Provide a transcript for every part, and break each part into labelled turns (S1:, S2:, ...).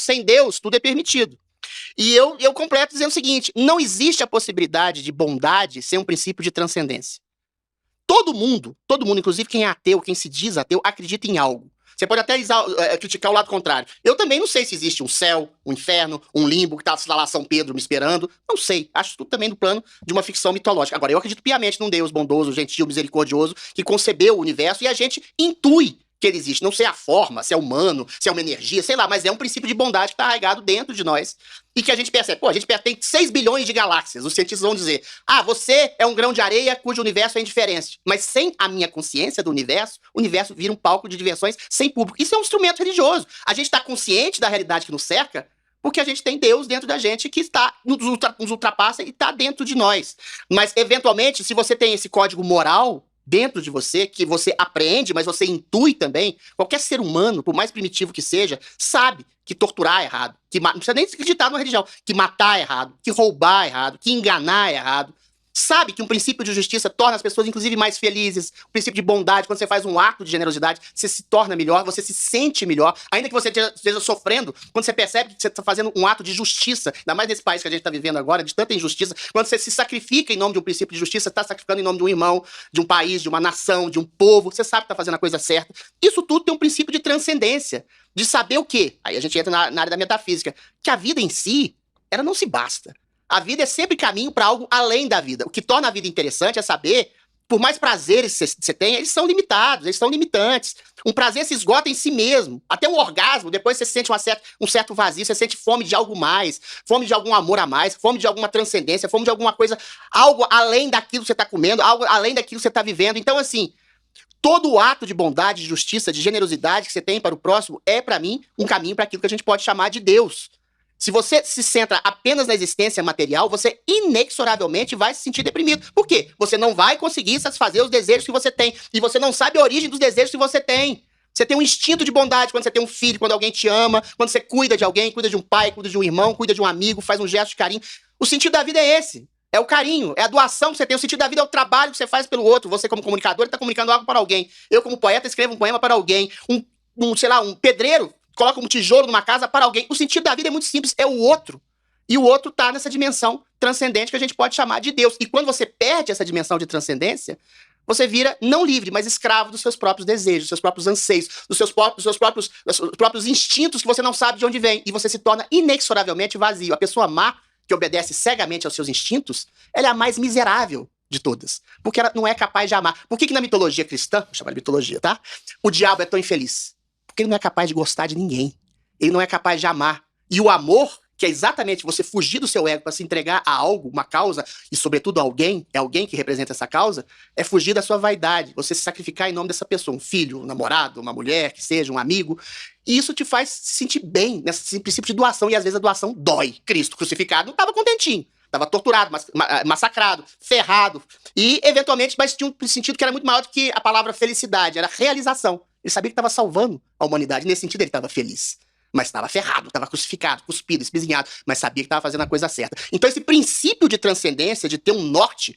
S1: sem Deus, tudo é permitido. E eu completo dizendo o seguinte, não existe a possibilidade de bondade sem um princípio de transcendência. Todo mundo, inclusive quem é ateu, quem se diz ateu, acredita em algo. Você pode até criticar o lado contrário. Eu também não sei se existe um céu, um inferno, um limbo, que tá lá São Pedro me esperando. Não sei. Acho tudo também no plano de uma ficção mitológica. Agora, eu acredito piamente num Deus bondoso, gentil, misericordioso, que concebeu o universo e a gente intui que ele existe. Não sei a forma, se é humano, se é uma energia, sei lá, mas é um princípio de bondade que está arraigado dentro de nós e que a gente percebe. Pô, a gente tem 6 bilhões de galáxias. Os cientistas vão dizer, você é um grão de areia cujo universo é indiferente. Mas sem a minha consciência do universo, o universo vira um palco de diversões sem público. Isso é um instrumento religioso. A gente está consciente da realidade que nos cerca porque a gente tem Deus dentro da gente que nos ultrapassa e está dentro de nós. Mas, eventualmente, se você tem esse código moral dentro de você, que você apreende, mas você intui também, qualquer ser humano, por mais primitivo que seja, sabe que torturar é errado, não precisa nem acreditar numa religião, que matar é errado, que roubar é errado, que enganar é errado. Sabe que um princípio de justiça torna as pessoas, inclusive, mais felizes. Um princípio de bondade, quando você faz um ato de generosidade, você se torna melhor, você se sente melhor. Ainda que você esteja sofrendo, quando você percebe que você está fazendo um ato de justiça, ainda mais nesse país que a gente está vivendo agora, de tanta injustiça, quando você se sacrifica em nome de um princípio de justiça, você está sacrificando em nome de um irmão, de um país, de uma nação, de um povo, você sabe que está fazendo a coisa certa. Isso tudo tem um princípio de transcendência, de saber o quê? Aí a gente entra na área da metafísica, que a vida em si, ela não se basta. A vida é sempre caminho para algo além da vida. O que torna a vida interessante é saber, por mais prazeres que você tenha, eles são limitados, eles são limitantes. Um prazer se esgota em si mesmo. Até um orgasmo, depois você sente um certo vazio, você sente fome de algo mais, fome de algum amor a mais, fome de alguma transcendência, fome de alguma coisa, algo além daquilo que você está comendo, algo além daquilo que você está vivendo. Então, assim, todo ato de bondade, de justiça, de generosidade que você tem para o próximo é, para mim, um caminho para aquilo que a gente pode chamar de Deus. Se você se centra apenas na existência material, você inexoravelmente vai se sentir deprimido. Por quê? Você não vai conseguir satisfazer os desejos que você tem. E você não sabe a origem dos desejos que você tem. Você tem um instinto de bondade quando você tem um filho, quando alguém te ama, quando você cuida de alguém, cuida de um pai, cuida de um irmão, cuida de um amigo, faz um gesto de carinho. O sentido da vida é esse. É o carinho, é a doação que você tem. O sentido da vida é o trabalho que você faz pelo outro. Você, como comunicador, está comunicando algo para alguém. Eu, como poeta, escrevo um poema para alguém. Um pedreiro coloca um tijolo numa casa para alguém. O sentido da vida é muito simples, é o outro. E o outro tá nessa dimensão transcendente que a gente pode chamar de Deus. E quando você perde essa dimensão de transcendência, você vira não livre, mas escravo dos seus próprios desejos, dos seus próprios anseios, dos seus próprios instintos que você não sabe de onde vem. E você se torna inexoravelmente vazio. A pessoa má, que obedece cegamente aos seus instintos, ela é a mais miserável de todas. Porque ela não é capaz de amar. Por que na mitologia cristã, vou chamar de mitologia, tá? O diabo é tão infeliz? Porque ele não é capaz de gostar de ninguém. Ele não é capaz de amar. E o amor, que é exatamente você fugir do seu ego para se entregar a algo, uma causa, e sobretudo a alguém, é alguém que representa essa causa, é fugir da sua vaidade. Você se sacrificar em nome dessa pessoa. Um filho, um namorado, uma mulher, que seja, um amigo. E isso te faz se sentir bem nesse princípio de doação. E às vezes a doação dói. Cristo crucificado não estava contentinho. Estava torturado, massacrado, ferrado. E, eventualmente, mas tinha um sentido que era muito maior do que a palavra felicidade. Era realização. Ele sabia que estava salvando a humanidade. Nesse sentido, ele estava feliz. Mas estava ferrado, estava crucificado, cuspido, espizinhado. Mas sabia que estava fazendo a coisa certa. Então, esse princípio de transcendência, de ter um norte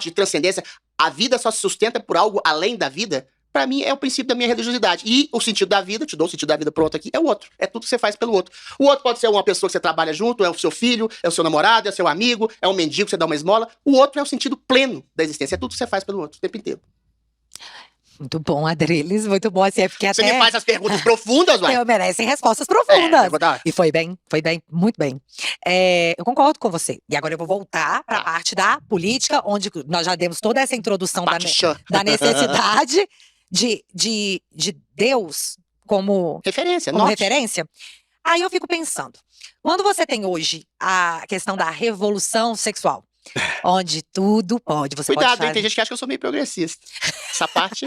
S1: de transcendência, a vida só se sustenta por algo além da vida, para mim é o princípio da minha religiosidade. E o sentido da vida, te dou o sentido da vida pronto aqui, é o outro. É tudo que você faz pelo outro. O outro pode ser uma pessoa que você trabalha junto, é o seu filho, é o seu namorado, é o seu amigo, é um mendigo que você dá uma esmola. O outro é o sentido pleno da existência. É tudo que você faz pelo outro, o tempo inteiro.
S2: Muito bom, Adriles, muito bom. Assim, porque
S1: você
S2: até
S1: me faz as perguntas profundas, vai.
S2: Merecem respostas profundas. E foi bem, muito bem. Eu concordo com você. E agora eu vou voltar para a parte da política, onde nós já demos toda essa introdução da necessidade de Deus como referência. Aí eu fico pensando, quando você tem hoje a questão da revolução sexual, onde tudo pode, você
S1: Cuidado,
S2: pode fazer...
S1: hein? Tem gente que acha que eu sou meio progressista. Essa parte,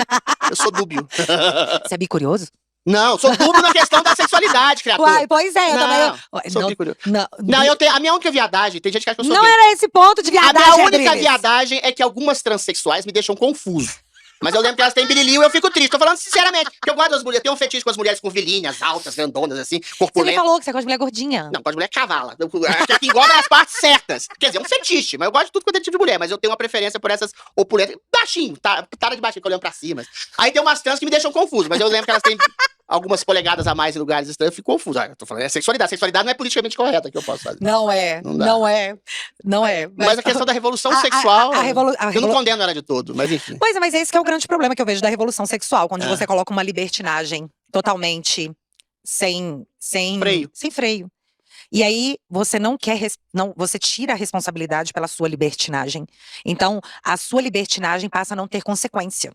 S1: eu sou dúbio.
S2: Você é bicurioso?
S1: Não, sou dúbio na questão da sexualidade, criatura.
S2: Uai, pois é, eu também...
S1: Sou bicurioso. Não, eu tenho... A minha única viadagem, tem gente que acha que eu sou
S2: Não
S1: gay.
S2: era esse ponto de viadagem,
S1: A minha única viadagem é que algumas transexuais me deixam confuso. Mas eu lembro que elas têm birilinho e eu fico triste. Tô falando sinceramente. Porque eu gosto das mulheres. Tenho um fetiche com as mulheres com vilinhas altas, grandonas, assim, corpulentas.
S2: Você me falou que você gosta de mulher gordinha.
S1: Não, gosto de mulher cavala. A que engorda é as partes certas. Quer dizer, é um fetiche. Mas eu gosto de tudo quanto é tipo de mulher. Mas eu tenho uma preferência por essas opulentas. Baixinho, tara de baixinho, olhando pra cima. Aí tem umas trans que me deixam confuso. Mas eu lembro que elas têm algumas polegadas a mais em lugares estranhos, eu fico confuso. Eu tô falando, é sexualidade. Sexualidade não é politicamente correta que eu posso fazer.
S2: Não é.
S1: Mas a questão da revolução sexual, eu não condeno ela de todo, mas enfim.
S2: Pois é, mas esse que é o grande problema que eu vejo da revolução sexual, quando você coloca uma libertinagem totalmente sem freio. E aí, você não quer, você tira a responsabilidade pela sua libertinagem. Então, a sua libertinagem passa a não ter consequência.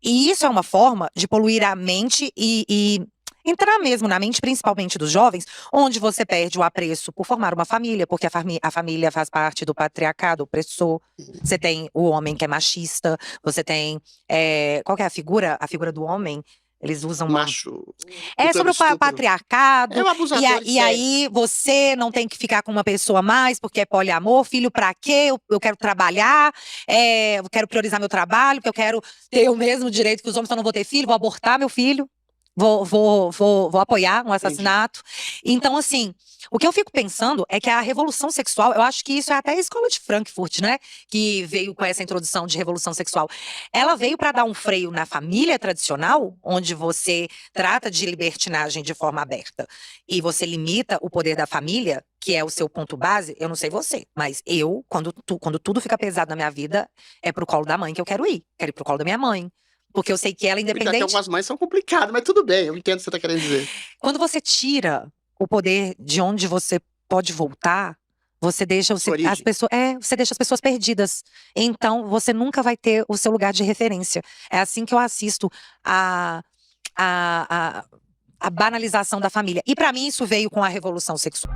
S2: E isso é uma forma de poluir a mente e entrar mesmo na mente, principalmente dos jovens, onde você perde o apreço por formar uma família, porque a família faz parte do patriarcado opressor. Você tem o homem que é machista, você tem… qual que é a figura? A figura do homem… Eles usam
S1: macho.
S2: Sobre o patriarcado.
S1: É um abusador.
S2: E aí você não tem que ficar com uma pessoa mais, porque é poliamor. Filho pra quê? Eu quero trabalhar, eu quero priorizar meu trabalho, porque eu quero ter o mesmo direito que os homens, então eu não vou ter filho, vou abortar meu filho. Vou apoiar um assassinato. Entendi. Então, assim, o que eu fico pensando é que a revolução sexual, eu acho que isso é até a escola de Frankfurt, né? Que veio com essa introdução de revolução sexual. Ela veio para dar um freio na família tradicional, onde você trata de libertinagem de forma aberta e você limita o poder da família, que é o seu ponto base. Eu não sei você, mas eu, quando tudo fica pesado na minha vida, é pro colo da mãe que eu quero ir. Quero ir pro colo da minha mãe. Porque eu sei que ela é independente.
S1: Porque algumas mães são complicadas, mas tudo bem, eu entendo o que você está querendo dizer.
S2: Quando você tira o poder de onde você pode voltar, você deixa as pessoas, você deixa as pessoas perdidas. Então, você nunca vai ter o seu lugar de referência. É assim que eu assisto a banalização da família. E para mim isso veio com a revolução sexual.